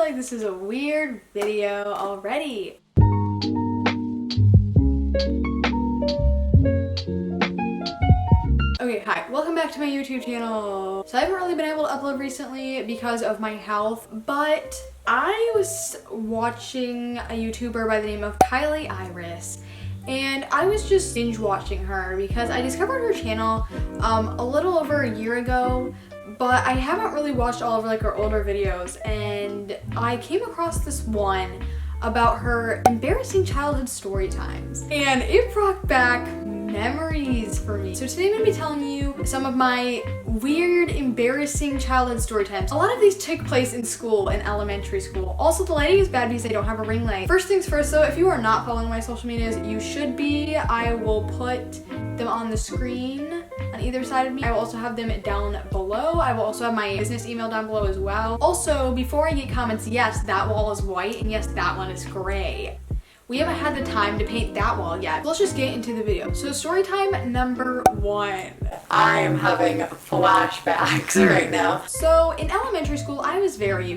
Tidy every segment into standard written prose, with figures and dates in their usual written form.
like this is a weird video already. Okay, hi, welcome back to my YouTube channel. So I haven't really been able to upload recently because of my health, but I was watching a YouTuber by the name of Kylie Iris, and I was just binge watching her because I discovered her channel a little over a year ago, but I haven't really watched all of her older videos, and I came across this one about her embarrassing childhood story times, and it brought back memories for me. So today I'm going to be telling you some of my weird, embarrassing childhood story times. A lot of these took place in school, in elementary school. Also, the lighting is bad because I don't have a ring light. First things first though, if you are not following my social medias, you should be. I will put them on the screen on either side of me. I will also have them down below. I will also have my business email down below as well. Also, before I get comments, yes, that wall is white, and yes, that one is gray. We haven't had the time to paint that wall yet. Let's just get into the video. So story time number 1. I am having flashbacks right now. So in elementary school, I was very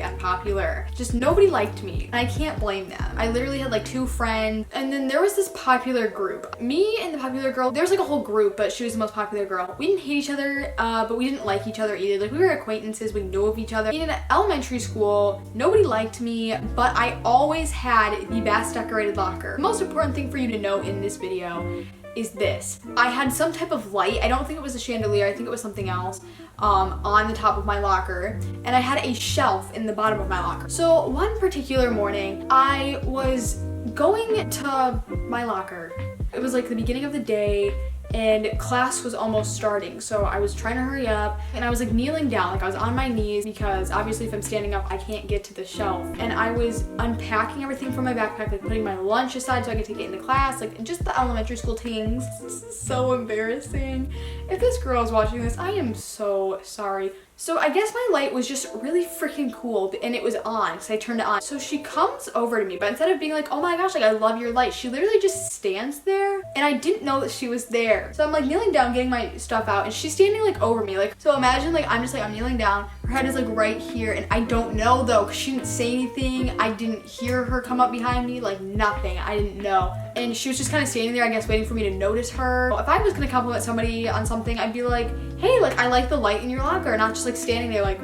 unpopular. Just nobody liked me, and I can't blame them. I literally had like 2 friends, and then there was this popular group. Me and the popular girl, there was like a whole group, but she was the most popular girl. We didn't hate each other, but we didn't like each other either. Like, we were acquaintances, we knew of each other. In elementary school, nobody liked me, but I always had the best decorated locker. The most important thing for you to know in this video is this. I had some type of light, I don't think it was a chandelier, I think it was something else, on the top of my locker, and I had a shelf in the bottom of my locker. So one particular morning, I was going to my locker. It was like the beginning of the day, and class was almost starting, so I was trying to hurry up, and I was like kneeling down, like I was on my knees, because obviously if I'm standing up I can't get to the shelf, and I was unpacking everything from my backpack, like putting my lunch aside so I could take it into class, like just the elementary school things. This is so embarrassing. If this girl is watching this, I am so sorry. So I guess my light was just really freaking cool, and it was on because I turned it on. So she comes over to me, but instead of being like, oh my gosh, like I love your light, she literally just stands there, and I didn't know that she was there. So I'm like kneeling down, getting my stuff out, and she's standing like over me. Like, so imagine like I'm kneeling down, her head is like right here, and I don't know though, because she didn't say anything. I didn't hear her come up behind me, like nothing. I didn't know. And she was just kind of standing there, I guess, waiting for me to notice her. If I was gonna compliment somebody on something, I'd be like, hey, like I like the light in your locker, not just like standing there like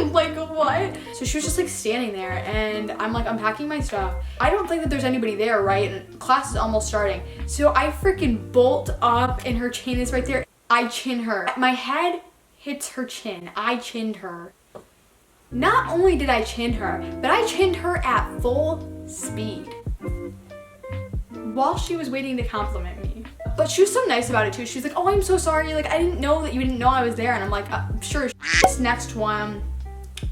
like what? So she was just like standing there, and I'm like unpacking my stuff. I don't think that there's anybody there, right? And class is almost starting. So I freaking bolt up, and her chin is right there. I chin her. My head hits her chin. I chinned her. Not only did I chin her, but I chinned her at full speed while she was waiting to compliment me. But she was so nice about it too. She was like, oh, I'm so sorry. Like, I didn't know that you didn't know I was there. And I'm like, sure. This next one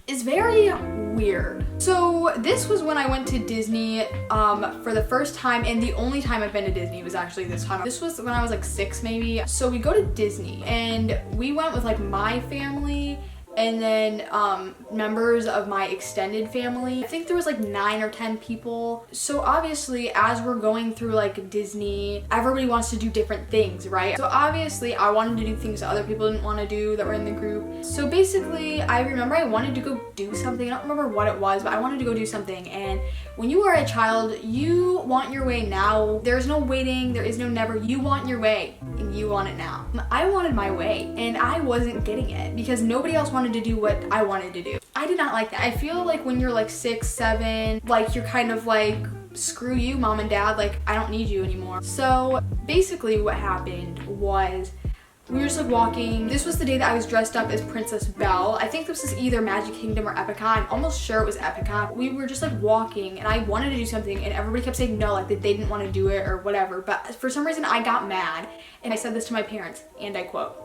is very weird. So this was when I went to Disney for the first time, and the only time I've been to Disney was actually this time. This was when I was like 6 maybe. So we go to Disney, and we went with like my family, and then members of my extended family. I think there was like 9 or 10 people. So obviously as we're going through like Disney, everybody wants to do different things, right? So obviously I wanted to do things that other people didn't want to do that were in the group. So basically I remember I wanted to go do something. I don't remember what it was, but I wanted to go do something. And when you are a child, you want your way now. There's no waiting, there is no never. You want your way, and you want it now. I wanted my way, and I wasn't getting it because nobody else wanted to do what I wanted to do. I did not like that. I feel like when you're like 6, 7, like you're kind of like, screw you, mom and dad, like I don't need you anymore. So basically what happened was we were just like walking. This was the day that I was dressed up as Princess Belle. I think this was either Magic Kingdom or Epcot. I'm almost sure it was Epcot. We were just like walking, and I wanted to do something, and everybody kept saying no, like that they didn't want to do it or whatever. But for some reason I got mad, and I said this to my parents, and I quote,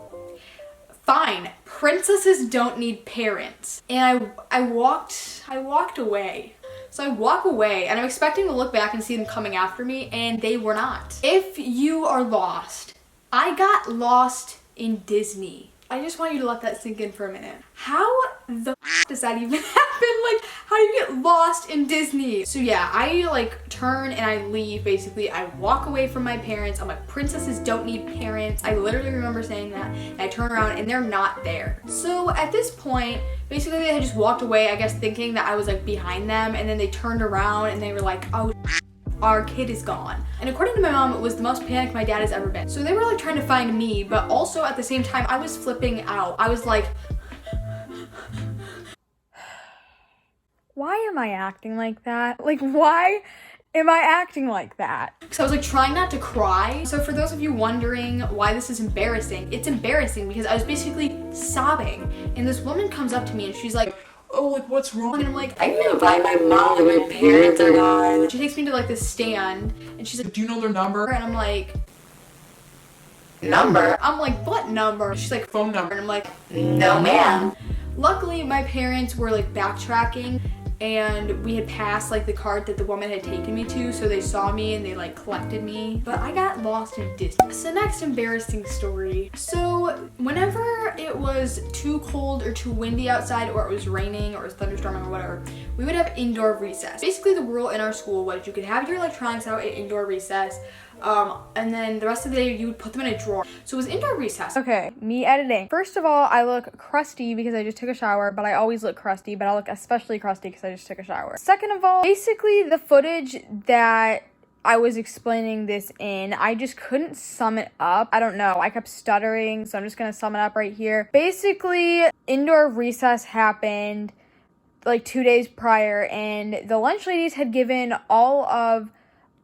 fine, princesses don't need parents. And I walked away. So I walk away, and I'm expecting to look back and see them coming after me, and they were not. If you are lost, I got lost in Disney. I just want you to let that sink in for a minute. How the does that even happen? Like, how do you get lost in Disney? So yeah, I like turn and I leave basically. I walk away from my parents. I'm like, princesses don't need parents. I literally remember saying that. And I turn around and they're not there. So at this point, Basically, they had just walked away, I guess thinking that I was like behind them, and then they turned around and they were like, oh, our kid is gone. And according to my mom, it was the most panicked my dad has ever been. So they were like trying to find me, but also at the same time, I was flipping out. I was like, why am I acting like that? Like, why am I acting like that? Because I was like trying not to cry. So for those of you wondering why this is embarrassing, it's embarrassing because I was basically sobbing. And this woman comes up to me and she's like, oh, like, what's wrong? And I'm like, I'm gonna find my mom and my parents are gone. She takes me to like this stand and she's like, do you know their number? And I'm like, number? I'm like, what number? She's like, phone number. And I'm like, no ma'am. Luckily, my parents were like backtracking and we had passed like the cart that the woman had taken me to, so they saw me and they like collected me, but I got lost in distance. So next embarrassing story. So whenever it was too cold or too windy outside, or it was raining or it was thunderstorming or whatever, we would have indoor recess. Basically the rule in our school was you could have your electronics out at indoor recess, and then the rest of the day you would put them in a drawer. So it was indoor recess. Okay, me editing. First of all, I look crusty because I just took a shower, but I always look crusty, but I look especially crusty because I just took a shower. Second of all, basically the footage that I was explaining this in, I just couldn't sum it up. I don't know, I kept stuttering, so I'm just gonna sum it up right here. Basically, indoor recess happened like 2 days prior, and the lunch ladies had given all of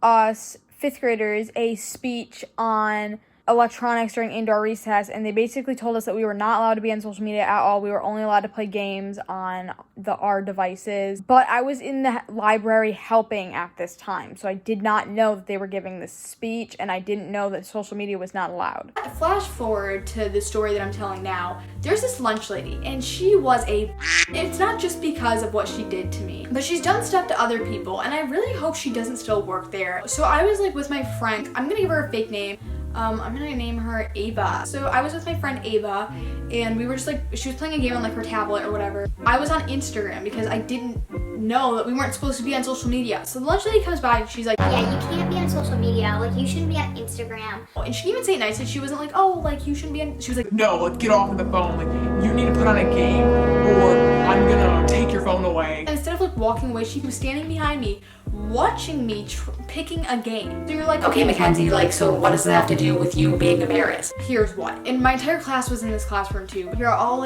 us 5th graders a speech on electronics during indoor recess, and they basically told us that we were not allowed to be on social media at all. We were only allowed to play games on our devices. But I was in the library helping at this time, so I did not know that they were giving this speech, and I didn't know that social media was not allowed. Flash forward to the story that I'm telling now. There's this lunch lady, and she was it's not just because of what she did to me, but she's done stuff to other people, and I really hope she doesn't still work there. So I was like with my friend, I'm gonna give her a fake name. I'm gonna name her Ava. So I was with my friend Ava, and we were just like, she was playing a game on like her tablet or whatever. I was on Instagram because I didn't know that we weren't supposed to be on social media. So the lunch lady comes by and she's like, yeah, you can't be on social media. Like, you shouldn't be on Instagram. And she didn't even say it nicely. She wasn't like, oh, like, you shouldn't be on. She was like, no, like, get off of the phone. Like, you need to put on a game or I'm gonna take your phone away. And instead of like walking away, she was standing behind me, watching me picking a game. So you're like, okay, Mackenzie, like, so what does that have to do with you being embarrassed? Here's what. And my entire class was in this classroom too. Here, I'll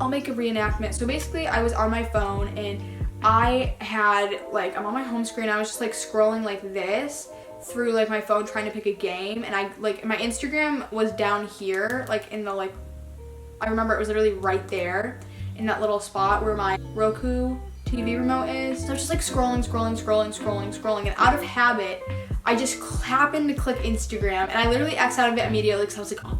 make a reenactment. So basically, I was on my phone and I had like, I'm on my home screen. I was just like scrolling like this through like my phone trying to pick a game, and I like my Instagram was down here, like in the like, I remember it was literally right there in that little spot where my Roku TV remote is. So I was just like scrolling, and out of habit, I just happened to click Instagram, and I literally X'd out of it immediately because I was like, oh,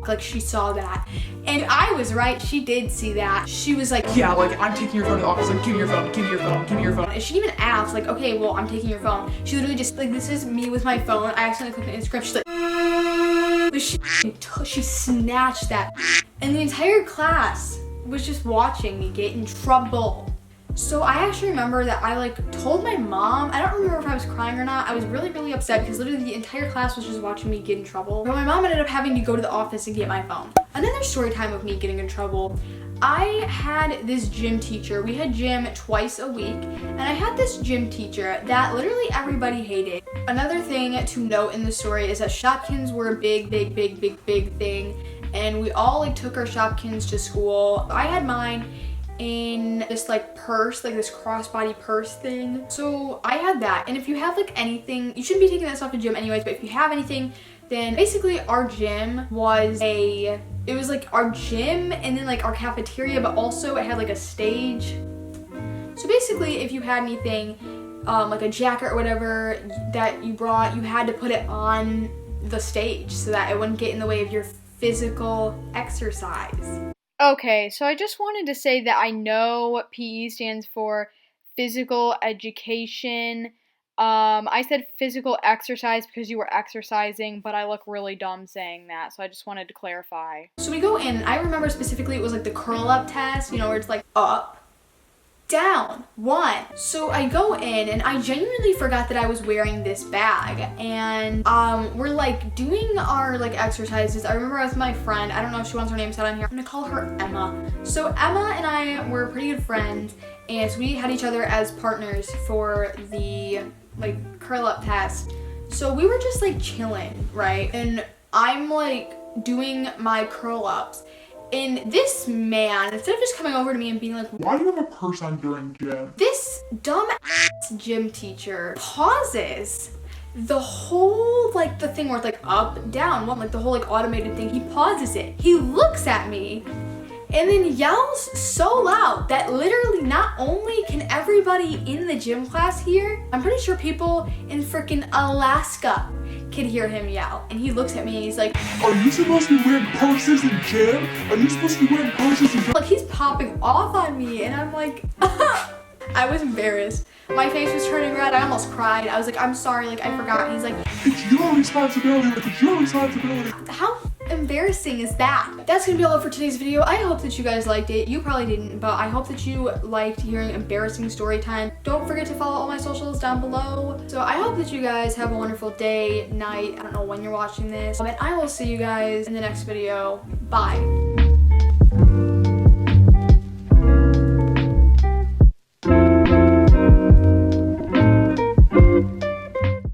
like she saw that. And I was right, she did see that. She was like, yeah, like, I'm taking your phone to the office, like, give me your phone, give me your phone, give me your phone. And she didn't even ask, like, okay, well, I'm taking your phone. She literally just, like, this is me with my phone. I accidentally clicked on Instagram. She's like, she snatched that. And the entire class was just watching me get in trouble. So I actually remember that I like told my mom. I don't remember if I was crying or not. I was really upset because literally the entire class was just watching me get in trouble. But my mom ended up having to go to the office and get my phone. Another story time of me getting in trouble. I had this gym teacher. We had gym twice a week, and I had this gym teacher that literally everybody hated. Another thing to note in the story is that Shopkins were a big thing, and we all like took our Shopkins to school. I had mine in this like purse, like this crossbody purse thing. So I had that, and if you have like anything, you shouldn't be taking that stuff to gym anyways, but if you have anything, then basically our gym was it was like our gym and then like our cafeteria, but also it had like a stage. So basically if you had anything, like a jacket or whatever that you brought, you had to put it on the stage so that it wouldn't get in the way of your physical exercise. Okay, so I just wanted to say that I know what PE stands for physical education. I said physical exercise because you were exercising, but I look really dumb saying that, so I just wanted to clarify. So we go in, and I remember specifically it was like the curl up test, you know, where it's like up, down, 1. So I go in and I genuinely forgot that I was wearing this bag, and we're like doing our like exercises. I remember I was with my friend, I don't know if she wants her name said on here, I'm gonna call her Emma. So Emma and I were pretty good friends, and so we had each other as partners for the like curl up test. So we were just like chilling, right? And I'm like doing my curl ups. And this man, instead of just coming over to me and being like, why do you have a purse on during gym? This dumb ass gym teacher pauses the whole, like the thing where it's like up, down, one, like the whole like automated thing. He pauses it. He looks at me and then yells so loud that literally not only can everybody in the gym class hear, I'm pretty sure people in freaking Alaska can hear him yell. And he looks at me and he's like, are you supposed to be wearing purses in gym? Are you supposed to be wearing purses in gym? Like he's popping off on me, and I'm like, I was embarrassed. My face was turning red. I almost cried. I was like, I'm sorry, like I forgot. And he's like, it's your responsibility, like it's your responsibility. How embarrassing is that? That's gonna be all for today's video. I hope that you guys liked it. You probably didn't, but I hope that you liked hearing embarrassing story time. Don't forget to follow all my socials down below. So I hope that you guys have a wonderful day, night, I don't know when you're watching this. And I will see you guys in the next video. Bye.